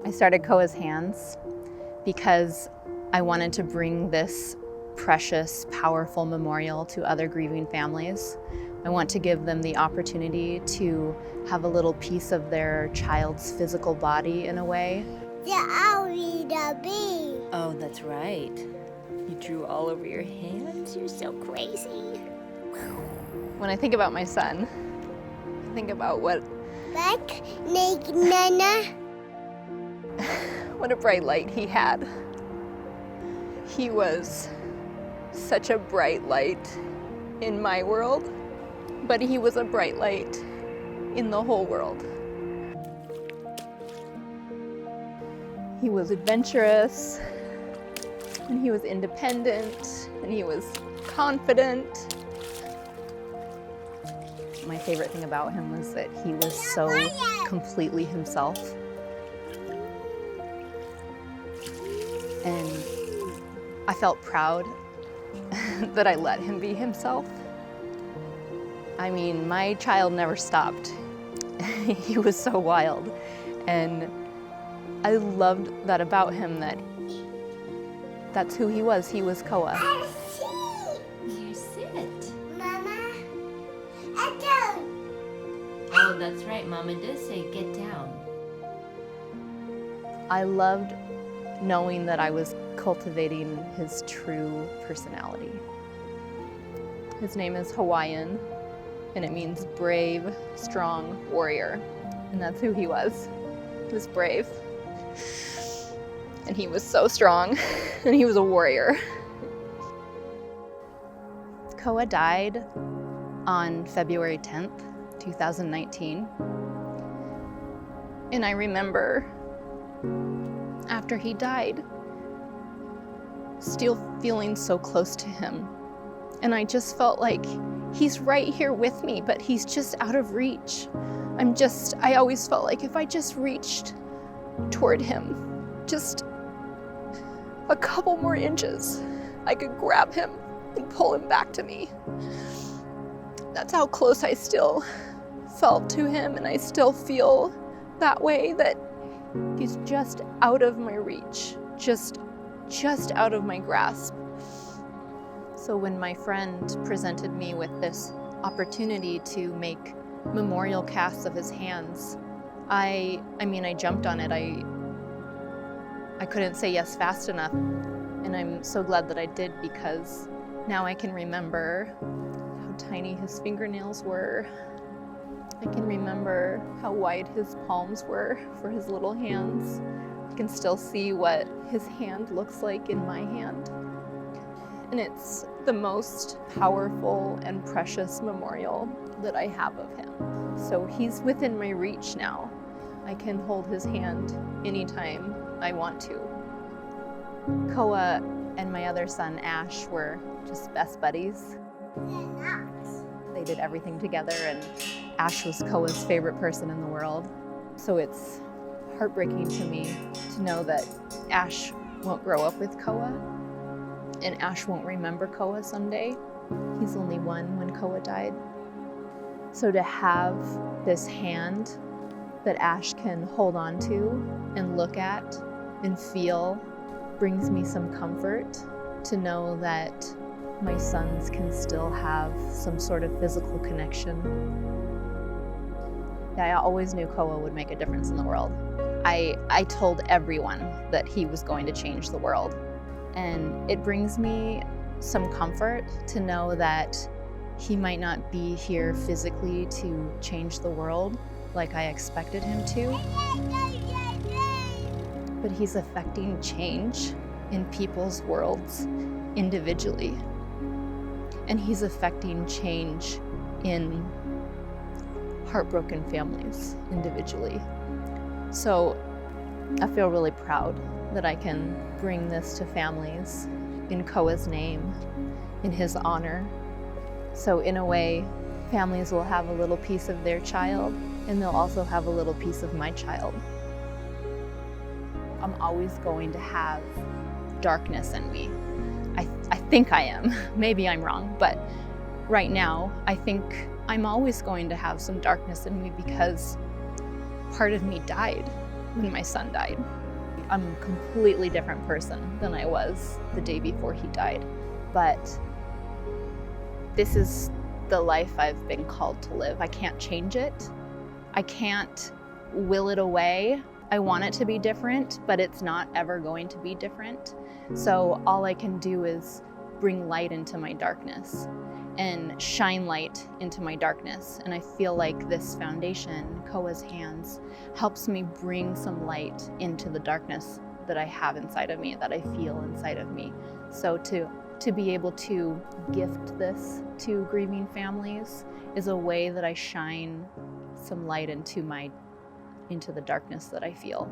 I started Koa's Hands because I wanted to bring this precious, powerful memorial to other grieving families. I want to give them the opportunity to have a little piece of their child's physical body in a way. Oh, that's right. You drew all over your hands? You're so crazy. When I think about my son, I think about what a bright light he had. He was such a bright light in my world, but he was a bright light in the whole world. He was adventurous, and he was independent, and he was confident. My favorite thing about him was that he was so completely himself. And I felt proud that I let him be himself. I mean, my child never stopped. He was so wild. And I loved that about him, that that's who he was. He was Koa. You sit. Mama, I don't. Oh, that's right. Mama did say get down. I loved knowing that I was cultivating his true personality. His name is Hawaiian, and it means brave, strong warrior. And that's who he was. He was brave. And he was so strong, and he was a warrior. Koa died on February 10th, 2019. And I remember after he died, still feeling so close to him. And I just felt like he's right here with me, but he's just out of reach. I always felt like if I just reached toward him, just a couple more inches, I could grab him and pull him back to me. That's how close I still felt to him, and I still feel that way, that he's just out of my reach, just out of my grasp. So when my friend presented me with this opportunity to make memorial casts of his hands, I jumped on it. I couldn't say yes fast enough, and I'm so glad that I did, because now I can remember how tiny his fingernails were. I can remember how wide his palms were for his little hands. I can still see what his hand looks like in my hand. And it's the most powerful and precious memorial that I have of him. So he's within my reach now. I can hold his hand anytime I want to. Koa and my other son, Ash, were just best buddies. They did everything together, and Ash was Koa's favorite person in the world. So it's heartbreaking to me to know that Ash won't grow up with Koa, and Ash won't remember Koa someday. He's only one when Koa died. So to have this hand that Ash can hold on to and look at and feel brings me some comfort to know that my sons can still have some sort of physical connection. I always knew Koa would make a difference in the world. I told everyone that he was going to change the world. And it brings me some comfort to know that he might not be here physically to change the world like I expected him to, but he's affecting change in people's worlds individually. And he's affecting change in heartbroken families individually. So I feel really proud that I can bring this to families in Koa's name, in his honor. So in a way, families will have a little piece of their child, and they'll also have a little piece of my child. I'm always going to have darkness in me. I think I am. Maybe I'm wrong, but right now, I think I'm always going to have some darkness in me because part of me died. when my son died. I'm a completely different person than I was the day before he died. But this is the life I've been called to live. I can't change it. I can't will it away. I want it to be different, but it's not ever going to be different. So all I can do is bring light into my darkness and shine light into my darkness. And I feel like this foundation, Koa's Hands, helps me bring some light into the darkness that I have inside of me, that I feel inside of me. So to be able to gift this to grieving families is a way that I shine some light into the darkness that I feel.